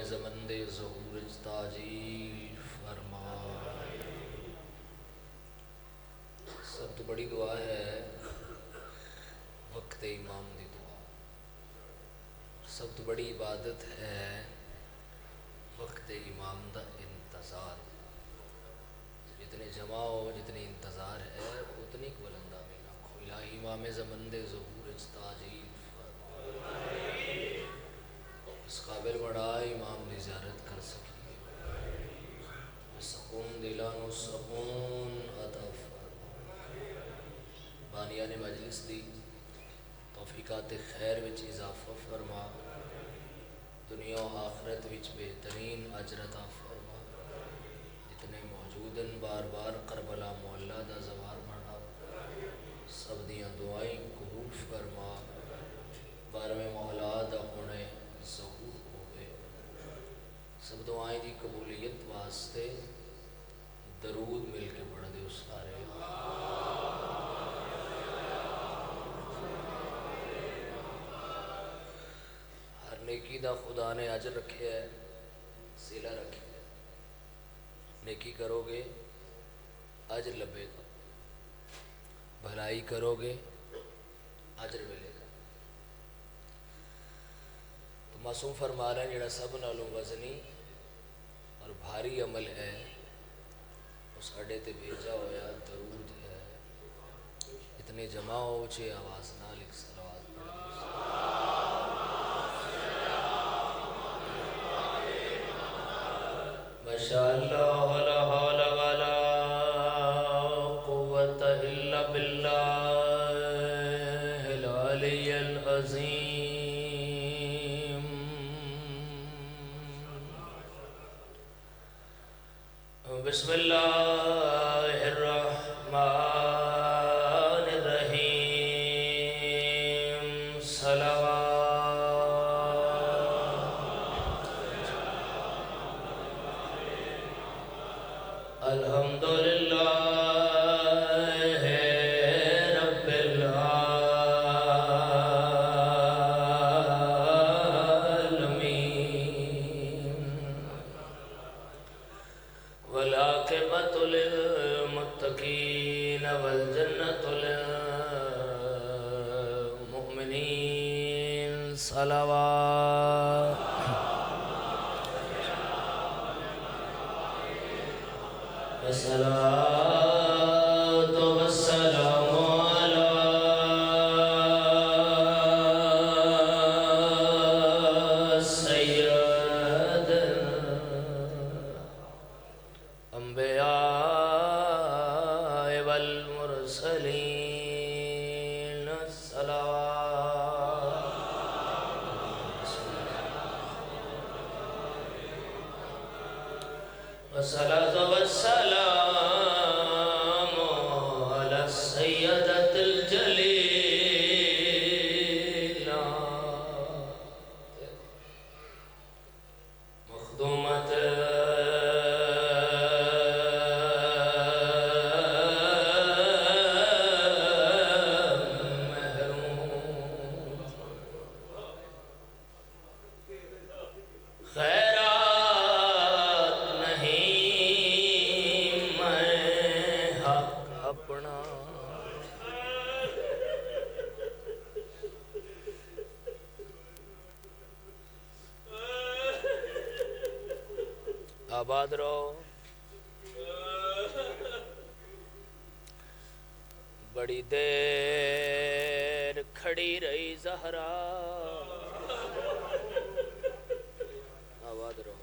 زمن دے ظہور تاجیل فرما۔ سب تو بڑی دعا ہے وقت امام دی دعا، سب تو بڑی عبادت ہے وقت امام دا انتظار۔ جتنے جمع ہو جتنی انتظار ہے اتنی کو بلندہ میں رکھو۔ الہی امام زمن دے ظہور تاجیل فرما، اس قابل بڑا امام دی زیارت کر سکیے، سکون دلانو سکون عطا فرما۔ بانیان مجلس دی توفیقات خیر وچ اضافہ فرما، دنیا و آخرت وچ بہترین اجر عطا فرما۔ جتنے موجودن بار بار کربلا معلی دا زوار بنا، سب دیاں دعائیں قبول فرما۔ بارہویں مولا دا ہونے ظہور ہوئے، سب دعائیں دی قبولیت واسطے درود مل کے پڑھ دے سارے۔ ہر نیکی دا خدا نے اجر رکھے ہے، صلہ رکھے ہے۔ نیکی کرو گے اجر لبے گا، بھلائی کرو گے اجر ملے گا۔ تو معصوم فرما رہے ہیں جڑا سب نالوں وزنی اور بھاری عمل ہے اس اڈے تے بھیجا ہویا درود ہے۔ اتنے جمع ہو اچھے آواز نہ لکھ صلوات پڑھ۔ ماشاءاللہ لا حول ولا قوة الا باللہ العلی العظیم۔ بسم اللہ الرحمن الرحیم۔ صلوات الحمدللہ رب العالمین، والعاقبۃ للمتقین والجنۃ للمؤمنین۔ صلوات والصلاة والسلام على سید الانبیاء والمرسلین۔ صلوات والصلاة والسلام على السيدة الجليلة مخدومة اپنا آباد رہو۔ بڑی دیر کھڑی رہی زہرا، آباد رہو۔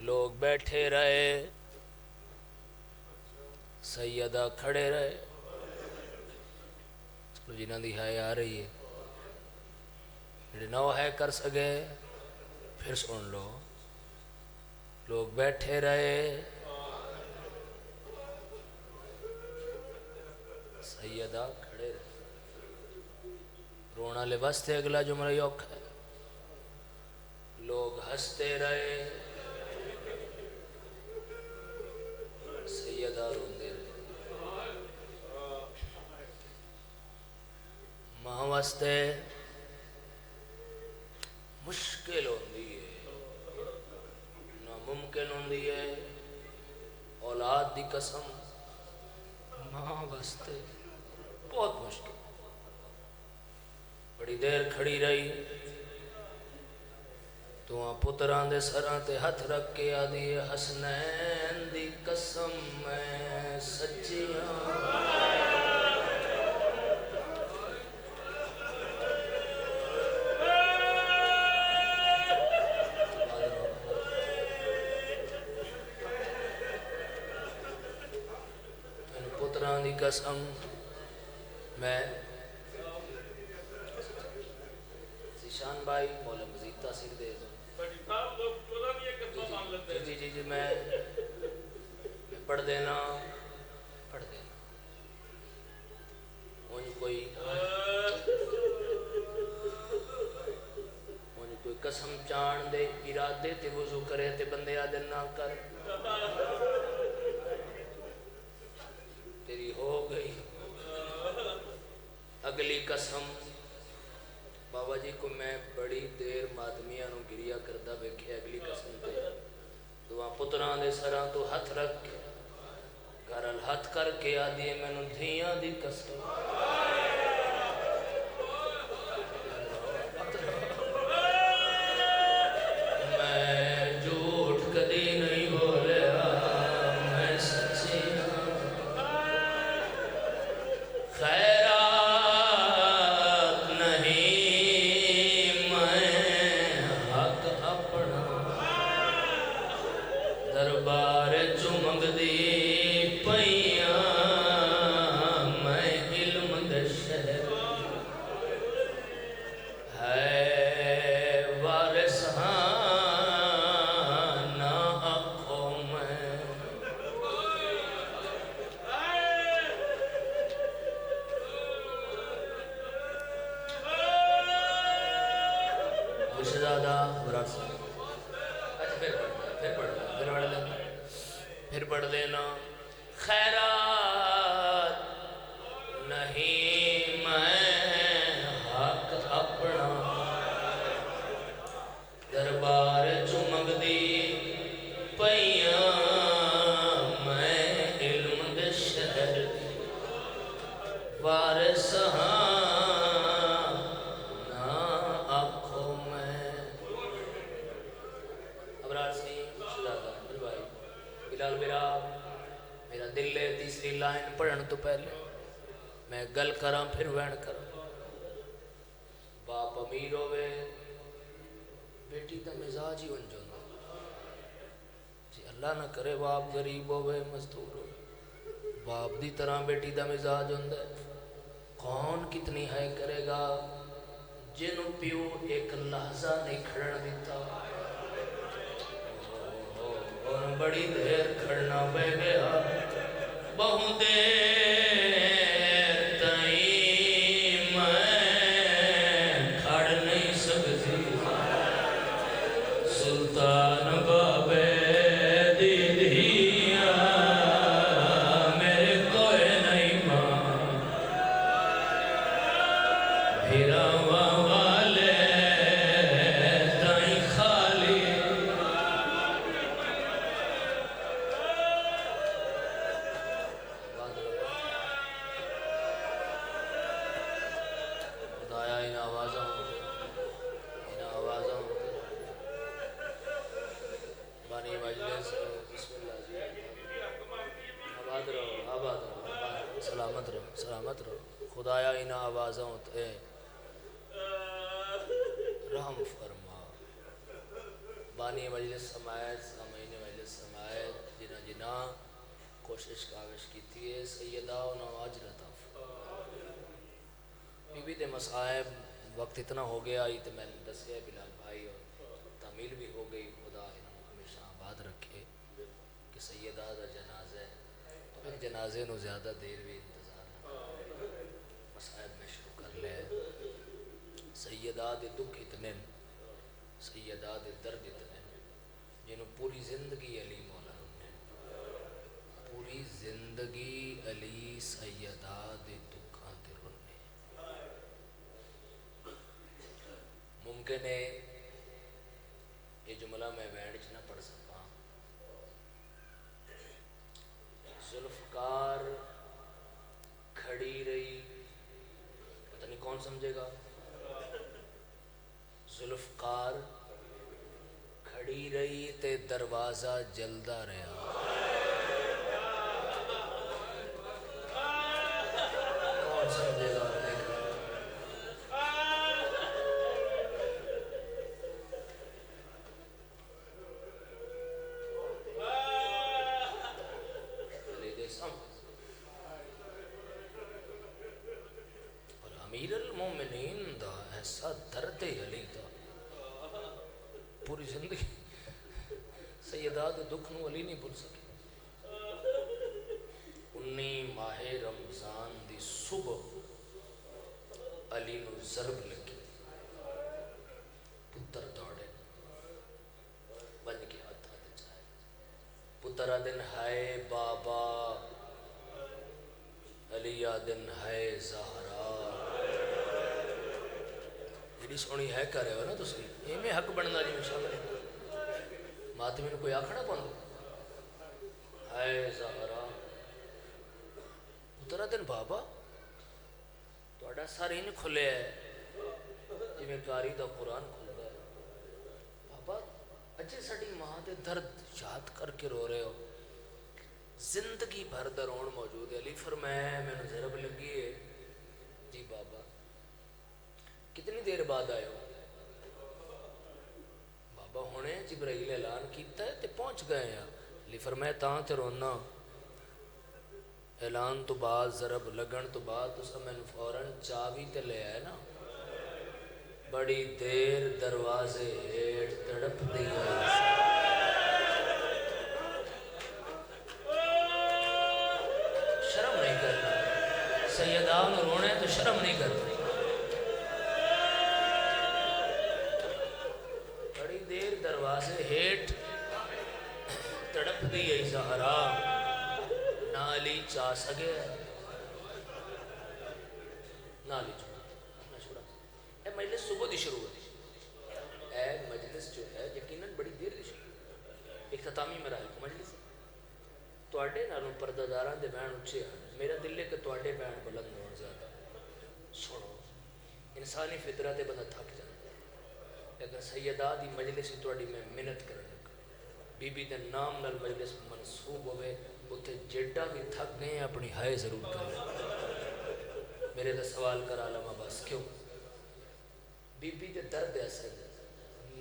لوگ بیٹھے رہے، سیدہ کھڑے رہے۔ جنہاں دی ہے آ رہی ہے، جڑے نو ہے کر سکے پھر سن لو۔ لوگ بیٹھے رہے، سیدہ کھڑے رہے۔ رونا لے واسطے اگلا جملہ یوک ہے۔ لوگ ہنستے رہے، سیدہ روندے رہے۔ ماں واسطے مشکل ہوندی ہے ناممکن ہوندی ہے اولاد دی قسم ماں واسطے بہت مشکل بڑی دیر کھڑی رہی تو پتران دے سراں تے ہاتھ رکھ کے آدھی حسنین دی قسم میں سچیاں پتران دی قسم میں شان بھائی مولا مزید تاثیر دے دو جی میں پڑھ دینا کوئی قسم چان دے ارادے تے وضو کرے تے بندے آدھے نہ کر تیری ہو گئی اگلی قسم بابا جی کو میں بڑی دیر مادمیاں نو گریا کردہ بیکھے اگلی قسم تے دعا پتران دے سراں تو ہاتھ رکھ کے گھرال ہاتھ کر کے آدھی میں نو دھیاں دی قسم میں جھوٹ کدی نہیں بولیا میں سچی خیر پھر پڑھ دینا خیرات نہیں میں حق اپنا دربار چمک دی پیاں میں علم دے شہر وارث ہاں نہ آنکھوں میں ابرار سی بلال میرا دل ہے تیسری لائن پڑھن تو پہلے میں گل کراں پھر وین کراں باپ امیر ہوئے بیٹی دا مزاج ہی ان جانا جی اللہ نہ کرے باپ غریب ہوئے مزدور ہوئے باپ دی طرح بیٹی دا مزاج ہوندہ ہے کون کتنی ہے کرے گا جنوں پیو ایک لحظہ نہیں کھڑن دیتا اور بڑی دیر کھڑنا پہ گیا بہت دیر تائیں میں کھڑ نہیں سکتی سلطان بابے دی دھیاں میرے کوئی نہیں ماں بھیراواں والے تائیں خالی سلامت رہو خدایا انہا آوازوں تے رحم فرما بانی مجلس سماعت سامعین مجلس سماعت جنہ کوشش کاوش کی تھی سیدہ و نواج لطف بی بی دے مسائب وقت اتنا ہو گیا آئی تو میں نے دسیا بلال بھائی اور تعمیل بھی ہو گئی خدا انہوں ہمیشہ آباد رکھے کہ سیدہ دا جنازہ ہے جنازے نو زیادہ دیر بھی مسائب میں شروع کر لے سیدہ دے دکھ اتنے سیدہ دے درد اتنے جنہوں پوری زندگی علی مولا نے پوری زندگی علی سیدہ دے دکھاں تے رونے ممکن ہے مولا میں وینڈ چ نہ پڑھ سکا. ذوالفقار کھڑی رہی، پتہ نہیں کون سمجھے گا. ذوالفقار کھڑی رہی تے دروازہ جلدا رہا. کون سمجھے گا؟ امیر المومنین دا ایسا درد علی دا پوری زندگی سیدہ دے دکھ نو علی نہیں بھول سکے. 19 ماہ رمضان دی صبح علی نو ضرب لگی. پتر دوڑے بن کے ہاتھ ہاتھ جائے. پتر آدن ہائے بابا، علی آدن ہائے زہرا. جڑی سونی ہے کر رہے ہو نا تسی، یہ میں حق بننا جی میں شامل ہے. ماتمی نے کوئی آکھنا پاندو ہائے زہرا. پتر آدن بابا توڑا سر ہی نہیں کھلے ہے جی میں کاری دا قرآن کھل گا ہے. بابا اجے ساڑی ماں دے درد یاد کر کے رو رہے ہو. زندگی بھر درون موجود ہے. علی فرمایا میں نے ضرب لگی ہے. جی بابا کتنی دیر بعد آئے ہو؟ بابا ہونے جبرائیل اعلان کیتا ہے تے پہنچ گئے ہیں. علی فرمایا تاں تے رونا، اعلان تو بعد ضرب لگن تو بعد تو سب میں فوراً چاوی تے لے آئے نا. بڑی دیر دروازے ہیٹ تڑپ دی آئی. شرم نہیں کرنا سیدان رونے تو شرم نہیں کرنا. بڑی دیر دروازے ہیٹ تڑپ دی آئی زہرا. نہ علی چاہ سکے نہ علی چھوڑا. اے مجلس صبح دی شروع ہے. اے مجلس جو ہے یقیناً بڑی دیر دی شروع ہے. اختتامی مراحل کو مجلس توڑے نالوں پرداداراں دے بین اچھے ہیں. میرا دل ہے کہ توڑے بین بلند ہون زیادہ. سنو انسانی فطرہ تے بندہ تھک جانا، لیکن سیدہ دی مجلس ہی توڑی میں منت کرنے لگا. بی بی دے نام نال مجلس منصوب ہوئے اتھے جیڈا بھی تھک گئے اپنی ہائے ضرور کریں. میرے دا سوال کر عالم عباس کیوں؟ بی بی دے درد ایسا ہے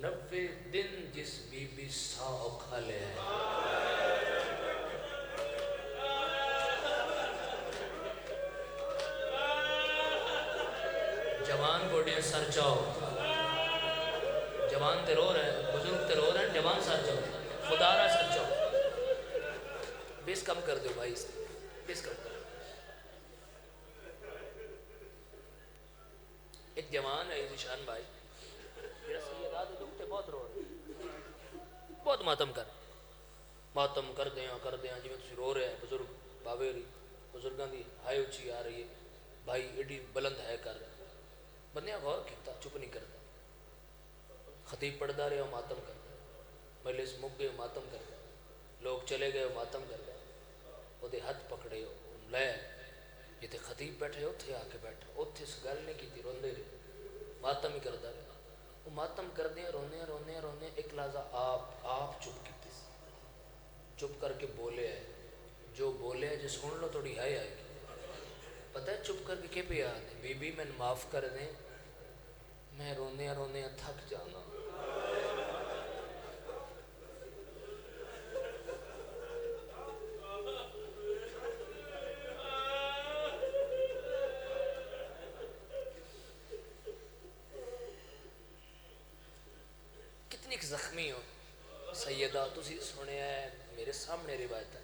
90 دن جس بی بی سا اوکھا لے ہے. جوان بوڑھے سر چاؤ، جوان تے رو رہے ہیں، بزرگ تے رو رہے ہیں، جوان سر چاؤ، خدا را سر چاؤ. بیس کم کر دو بھائی، بیس کم کر دو. ایک جوان ہے ذیشان بھائی، میرا سیدہ دے دکھتے بہت رو رہے، بہت ماتم کر دیاں جی میں تسی رو رہے ہیں. بزرگ باوے رہی بزرگاں دی ہائے اچھی آ رہی ہے. بھائی ایڈی بلند ہے کر رہے بندیاں غور کیتا، چپ نہیں کرتا. خطیب پڑھدا رہے ہو ماتم کرتا، مجلس مک گئے ماتم کرتا، لوگ چلے گئے ماتم کرتا. وہ دے ہاتھ پکڑے لے یہ تے خطیب بیٹھے اتھے آ کے بیٹھا. اتھے اس گل نہیں کی روندے رہے، ماتم ہی کرتا رہا. وہ ماتم کردے روندے ایک لحظہ آپ چپ کیتے. چپ کر کے بولے ہے جو بولے ہے جو سن لو تھوڑی ہائے آئے گی. پتہ ہے چپ کر کے کہ پہ آتے بی بی میں معاف کر دیں میں روندے تھک جانا. کتنی زخمی ہو سیدہ. تسی سنیا ہے میرے سامنے روایت ہے،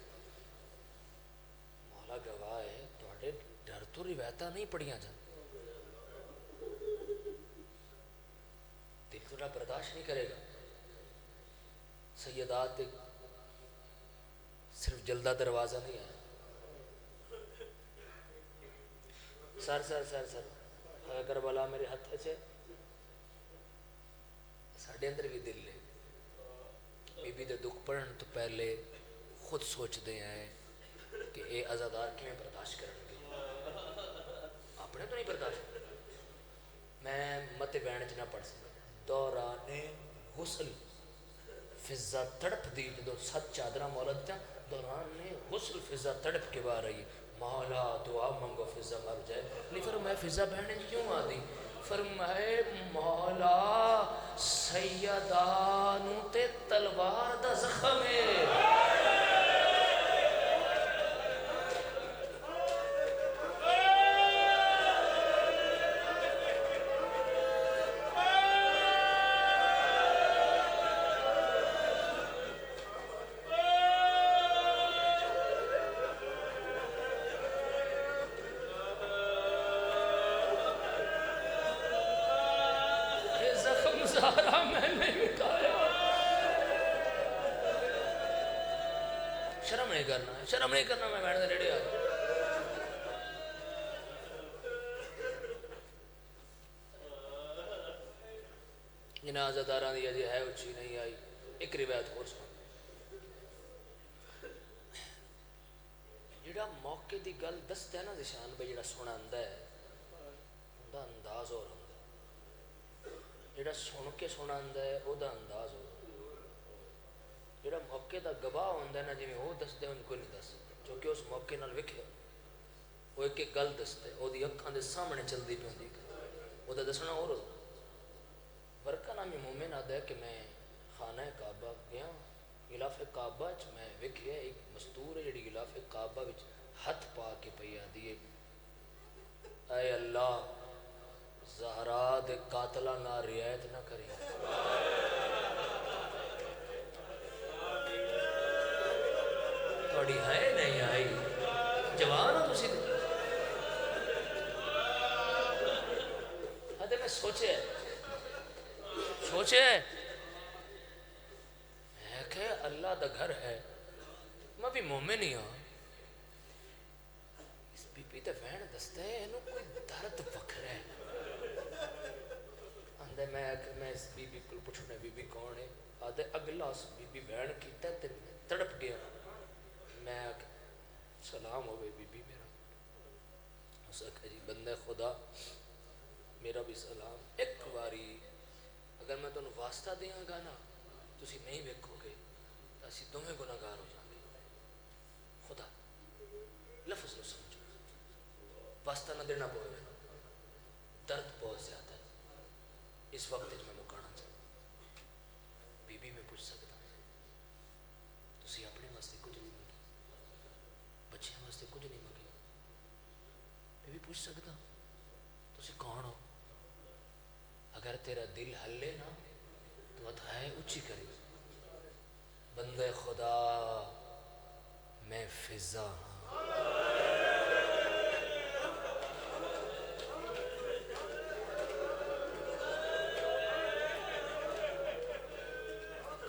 مولا گواہ ہے تھوڑے ڈر تو روایتہ نہیں پڑھیاں جان. دل تھوڑا برداشت نہیں کرے گا. سیدات صرف جلدہ دروازہ نہیں آیا. سر کربلا میرے ہاتھ سے ساڑھے اندر بھی دل لے پڑھن تو پہلے خود سوچتے ہیں کہ اے عزادار کیوں برداشت کریں گے، اپنے تو نہیں برداشت۔ میں مت بین چ نہ پڑھ سکتا، دوران غسل فضا تڑپ دی جدو 7 چادرہ مولد تھا، دوران غسل فضا تڑپ کے باہر آئی، مولا دعا منگو فضا مر جائے، نہیں فرمایا فضا بہن کیوں آ دی، فرمائے مولا سیدانو تے تلوار دا زخم ہے۔ یہ زخم سارا میں نے مٹایا۔ شرم نہیں کرنا، شرم نہیں کرنا، میں بیٹھ دے ریڈی آ جنازہ داراں دی اجے ہے اچھی نہیں آئی۔ ایک روایت اور سن، جڑا موقع دی گل دستا ہے نا ذیشان بھائی، جڑا سناندا ہے اوندا انداز اور ہوندا ہے، جڑا سن کے سناندا ہے او دا انداز اور ہوندا ہے، جڑا موقع دا گواہ ہوندا ہے نا جویں او دسدا ہے ان کو نہیں دس سکدا، کیونکہ اس موقع نال ویکھیا وہ ایک ایک گل دستا ہے، او دی اکھاں دے سامنے چلدی پیندی او دا دسنا اور ہوندا۔ برکہ نامی مومن آدھا ہے کہ میں خانہ کعبہ گیا، غلاف کعبہ چ میں ویکھیا ایک مستور ہے جڑی غلاف کعبہ وچ ہاتھ پا کے پئی آندی ہے، اے اللہ زہرا دے قاتلاں نال رعایت نہ کری۔ تھوڑی ہے نہیں آئی جوان ہو تسی، ہتے میں سوچے میں کہ اللہ دا گھر ہے، میں بھی مومن ہی ہوں، اس بی بی تے وین دستا ہے انہوں کوئی درد وکھرا ہے، آندے میں اس بی بی کو پوچھنے بی بی کون ہے، آدھے اگلا اس بی بی وین کیتا تے میں تڑپ گیا، میں سلام ہوئے بی بی میرا، اس نے کہا جی بندہ خدا میرا بھی سلام، ایک باری اگر میں تمہیں واسطہ دیاں گا نا تسی نہیں ویکھو گے تو اسی دونوں گناہگار ہو جائیں گے، خدا لفظ نو سمجھو، واسطہ نہ دینا پوے گا، درد بہت زیادہ ہے، اس وقت میں مکانا چاہتا، بی بی میں پوچھ سکتا تسی اپنے واسطے کچھ نہیں مانگی، بچیاں واسطے کچھ نہیں مانگی، بی بی پوچھ سکتا تسی کون ہو، اگر تیرا دل ہلے نا تو اتھائے اچھی کری، بندے خدا میں فضا ہاں،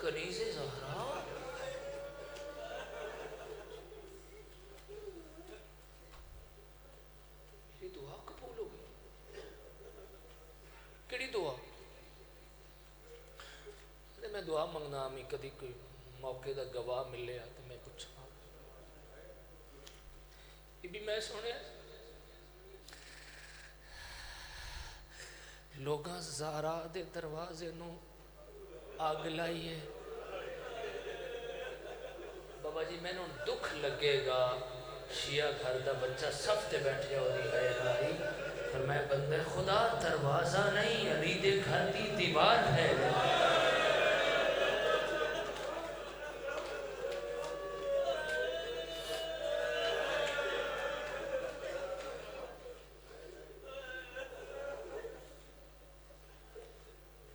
کنیز زہرا یہ دعا قبول ہو گئی، کیڑی دعا؟ میں دعا منگنا ہمیں کدی کوئی موقع دا گواہ ملے تو میں پوچھا، یہ بھی میں سنے لوگاں زہرا دے دروازے نو آگ لائی ہے، بابا جی میں نے دکھ لگے گا شیعہ گھر دا بچہ صف تے بیٹھے ہو دی ہے الہی، پر میں بندے خدا دروازہ نہیں علی دے گھر دی دیوار ہے،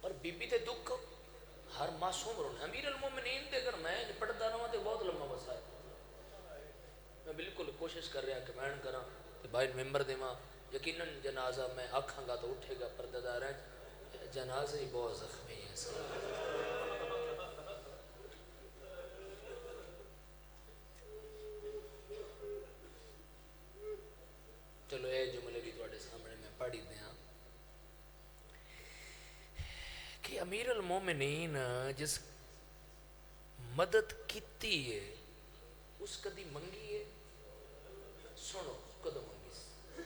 اور بی بی تے دکھ ہر معصوم رونا، امیر المومنین دے اگر میں پڑھتا رہا تے بہت لمبا مسا ہے، میں بالکل کوشش کر رہا کہ میں کرا کہ بھائی ممبر دے ماں یقیناً جنازہ میں آکھاں گا تو اٹھے گا، پردہ دار ہے جنازہ ہی بہت زخمی ہے چلو اے جملے بھی تواڈے سامنے میں پڑھی دیاں کہ امیر المومنین جس مدد کیتی ہے اس کدی منگی ہے؟ سنو کدو منگی سی؟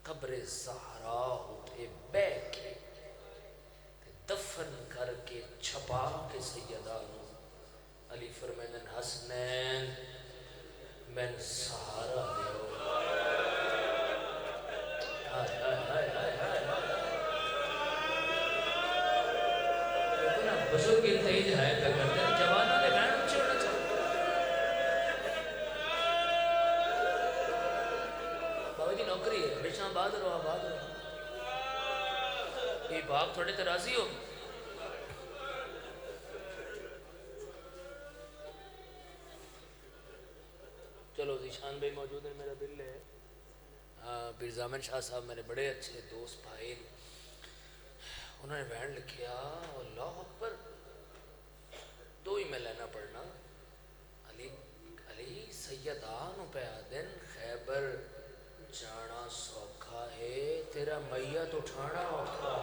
قبر زہرا اٹھے بے کے دفن کر کے چھپا کے سیدہ نو علی فرمائن حسنین میں سہارا دیو. ہائے ہائے ہائے ہائے ہائے لیکن اب بزرگ انتہی ہے پہ کرتے ہیں جوانہ نے بہن اچھے ہونا چاہتے. بابا جی نوکری ہے ہمیشہ آباد رہو آباد رہو. یہ باپ تھوڑے ترازی ہو. چلو ذیشان بھائی موجود ہیں میرا دل ہے. پیر زامن شاہ صاحب میرے بڑے اچھے دوست بھائی انہوں نے بہن لکھیا اللہ اکبر دو ہی میں لینا پڑھنا. علی سیدان پہ آدن خیبر جانا سوکھا ہے تیرا میت اٹھانا اوکھا.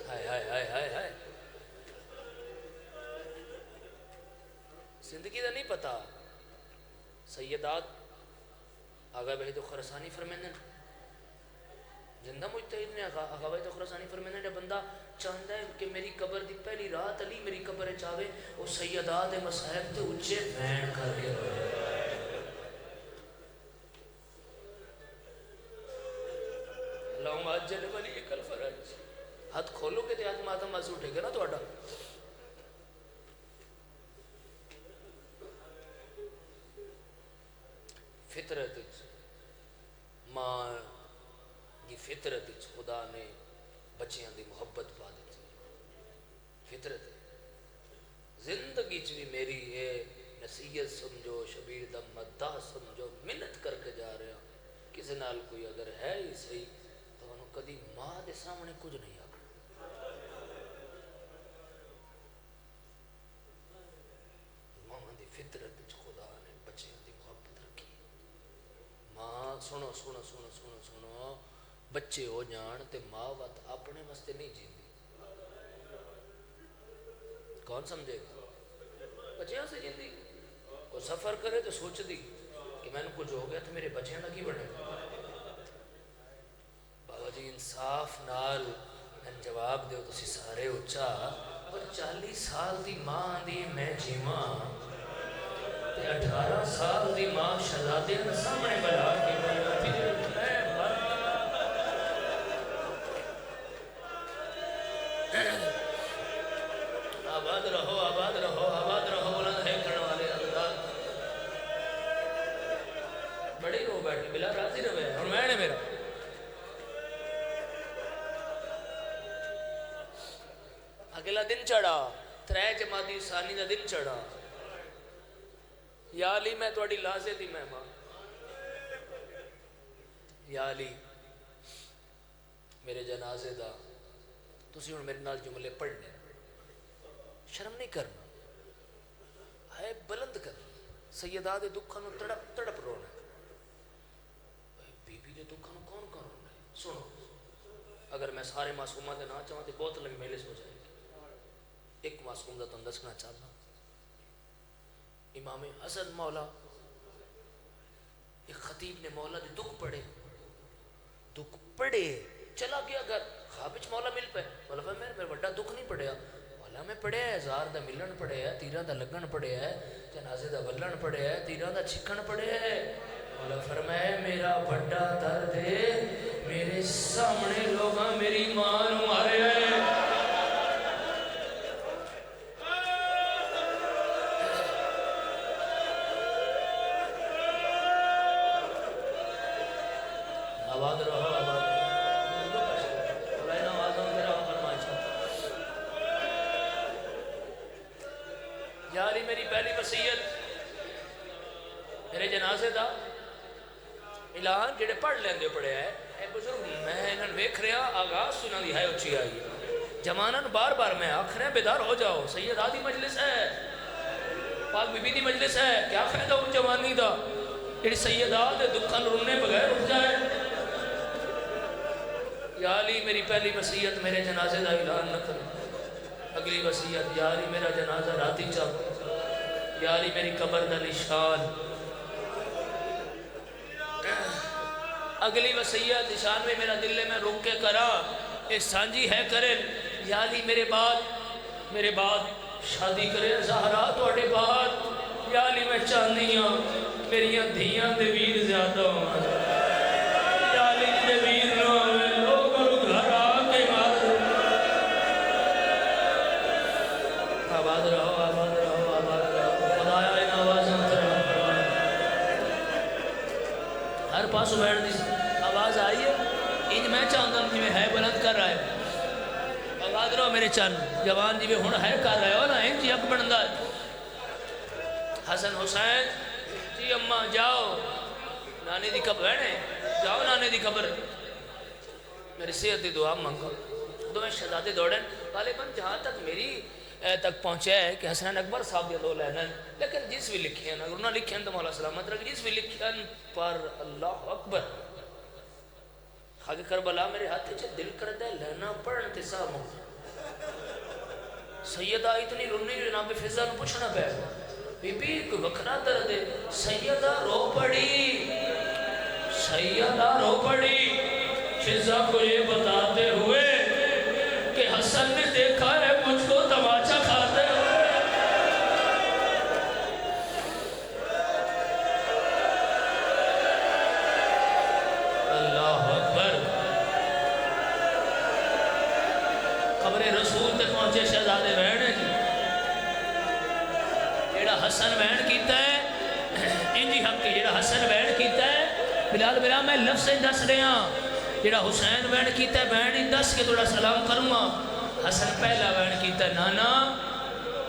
ہائے ہائے ہائے ہائے ہائے زندگی دا نہیں پتا. سیدات آغا بھائی تو خرسانی فرمیندن زندہ مجتہد نے آغا بھائی تو خرسانی فرمیندن جب بندہ چاہتا ہے کہ میری قبر دی پہلی رات علی میری قبر چاہے وہ سیدات مصاحب تے اچھے بین کر کے روئے. اللہم عجل ولی کل فرج. ہاتھ کھولو کہ تے ہاتھ ماتم ماسو اٹھے گا نا تو اڈا. فطرت ماں کی فطرت خدا نے بچیاں دی محبت پا دیتی. فطرت زندگی بھی میری ہے نصیحت سمجھو شبیر دا مداح سمجھو منت کر کے جا رہے ہیں کسی نال کوئی اگر ہے ہی صحیح تو انہوں کدی ماں دے سامنے کچھ نہیں آگا. ماں دی فطرت خدا نے بچیاں دی محبت رکھی. ماں سنو سنو سنو سنو سنو بچے ہو جان تے ماں وقت اپنے مستے نہیں جیندی. کون سمجھے گا؟ بچیاں سے جیندی. وہ سفر کرے تو سوچ دی کہ میں نے کچھ ہو گیا تو میرے بچیاں نہ کی بڑھے. بابا جی انصاف نال میں جواب دیو تسی سارے اچھا پر 40 سال دی ماں دی میں جیواں 18 سال دی ماں شہزادے نے سامنے بلا کے آباد رہو آباد رہو آباد رہو بلند ہے کرنے والے حضرات. بڑی رو بیٹھی بلا راضی رہے اور میں نے میرا اگلا دن چڑھا 3 جمادی ثانی دا دن چڑھا. یا علی میں تھوڑی لازے دی مہمان. یا علی میرے جنازے دا تسی ہن میرے نال جملے پڑھنے شرم نہیں کرنا ہے بلند کرنا. سیدہ دے دکھاں نو تڑپ تڑپ رونا بی بی دے دکھاں نو کون کون رونا ہے. سنو اگر میں سارے معصومات دے نہ چاہاں تے بہت لمبی مجلس ہو جائے گی. ایک معصوم دا تم دسنا چاہتا امام حسن مولا ایک خطیب نے مولا دے دکھ پڑے چلا گیا گھر خوابچ مولا مل پہ مولا فرمایا میرے بڑا دکھ نہیں پڑیا. مولا میں پڑھیا ہے زار دا ملن پڑھیا ہے تیرہ دا لگن پڑھیا ہے جنازے دا ولن پڑھیا ہے تیرہ دا چھکن پڑھیا ہے. مولا فرمایا میرا بڑا درد ہے میرے سامنے لوگاں میری ماں نو مارے ہے. آباد رہو آباد یا علی میری پہلی وصیت میرے جنازے دا اعلان جڑے پڑھ لیندے پڑھے ہے اے بزرگ میں انہاں ویکھ رہا آغاز سناں دی ہے اچھی آئی جمانن بار بار میں آکھ رہا بیدار ہو جاؤ. سیدہ دی مجلس ہے پاک بی بی دی مجلس ہے. کیا فائدہ ان جوانی دا جڑی سیدہ دے دکھاں رونے بغیر اٹھ جائے. یا علی میری پہلی وصیت میرے جنازے کا اعلان نہ کرو، اگلی وصیت یا علی میرا جنازہ راتی چاہو، یا علی میری قبر دا نشان، اگلی وصیت نشان میں میرا دل میں روک کے کرا اے سانجی ہے کرے، یا علی میرے بعد شادی کرے زہرا توڑے بعد، یا علی میں چاہنی ہوں میری دھیاں دے ویر زیادہ ہوں، یا علی دے ویر نہ ہوئے لوگ گھر آ کے مار، آباد رہو آباد رہو آباد رہو، خدایا ان آوازوں ترہ فرمائے، ہر پاسو بیٹھ دی آواز آئی ہے، انج میں چاہتا ہوں جی ہے بلند کر رہا ہے، آباد رہو میرے چن جوان جی ہن ہے کر رہے ہو نا انج جی حق بندا ہے، حسن حسین جی اماں جاؤ نانے دی قبر ہے، جاؤ نانے دی قبر، میری صحت دی دعا مانگو، دو میں شہزادے دوڑیں، غالباً جہاں تک میری تک پہنچا ہے کہ حسن اکبر صاحب دے دو لینا ہے، لیکن جس بھی لکھے ہیں اگر انہوں نے لکھے ہیں تو مولا سلامت رکھ، جس بھی لکھے ہیں پر اللہ اکبر خاک کربلا میرے ہاتھ چھے دل کردہ لینا پڑھن تیسا موت، سیدہ اتنی رنی جناب فضا نو پوچھنا پہ بی بی کوئی وکھرا درد ہے، سیدہ رو پڑی فضا کو یہ بتاتے ہوئے کہ حسن نے دیکھا ہے مجھ کو تماچا کھاتے ہوئے، اللہ اکبر، قبر رسول تک پہنچے شہزادے بہن ہے جی، جیڑا حسن بہن کیتا ہے انجی حق کی، جیڑا حسن بہن کیتا ہے بلال بلا میں لفظ دس رہے ہیں، جیڑا حسین بہن کیتا ہے بہن دس کے تھوڑا سلام کروں گا، حسن پہلا بہن کیتا ہے نانا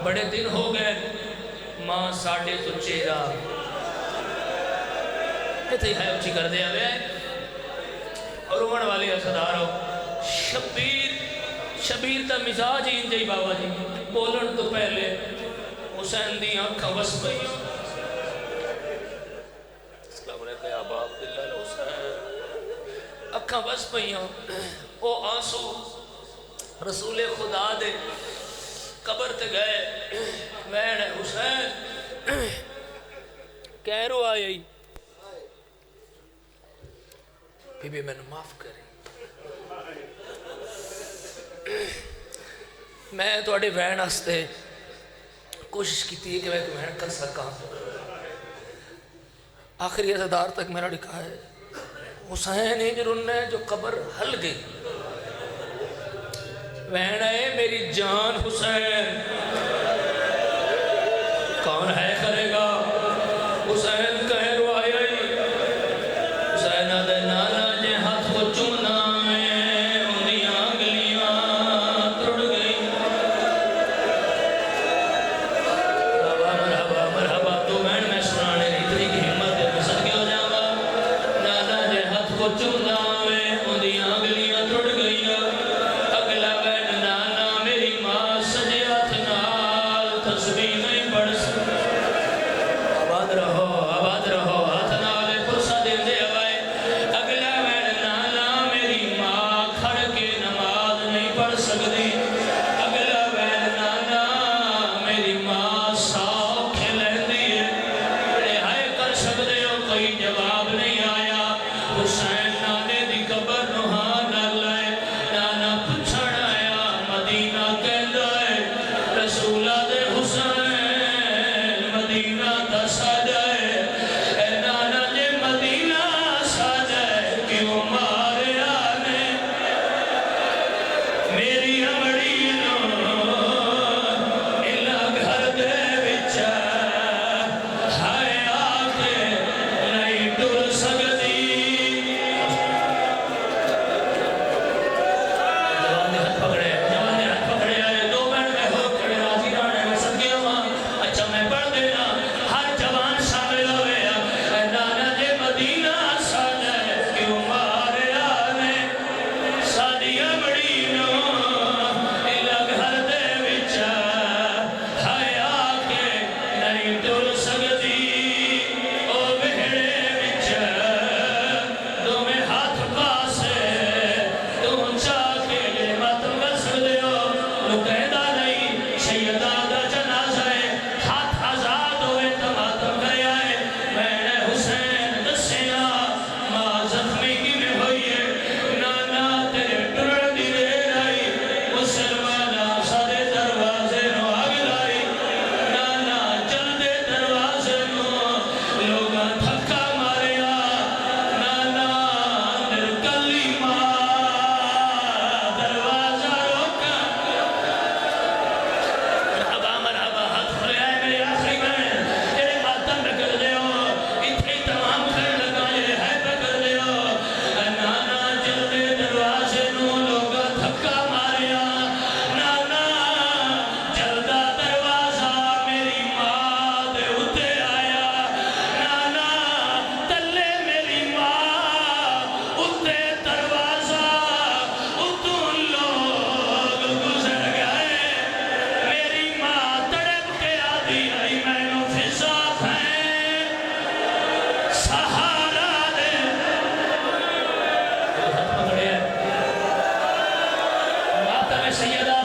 بڑے دن ہو گئے ماں ساڑھے تو چہرہ کہتے ہے اچھی کر دیا گیا اور رومن والی اصداروں شبیر تا مزاج ہی انجائی بابا جی بولن تو پہلے حسین دی آنکھاں بس پئی، اسلام علیکہ یا باب دلال حسین، آنکھاں بس پئی او آنسو رسول خدا دے قبر تے گئے، وین حسین کہہ رو آئی بی بی میں نے معاف کریں، میں توڑے وین ہستے کوشش کی تھی کہ میں ایک وین کر سکا، آخری عزدار تک میرا لکھا ہے حسین ہی جرن ہے جو قبر ہل گئی، وین ہے میری جان حسین کون ہے کرے گا، حسین کہہ رو آئی حسین دے نانا جے ہاتھ کو چومنا میں انہیں آنگلیاں ترڑ گئی، مرحبا تو بہن میں سنانے اتنی کی ہمت ہے مسل کے ہو جاؤں گا، نانا جے ہاتھ کو چومنا میں انہیں آنگلیاں ترڑ گئی، اگلا بہن نانا میری ماں سجے ہاتھ نہ سیدہ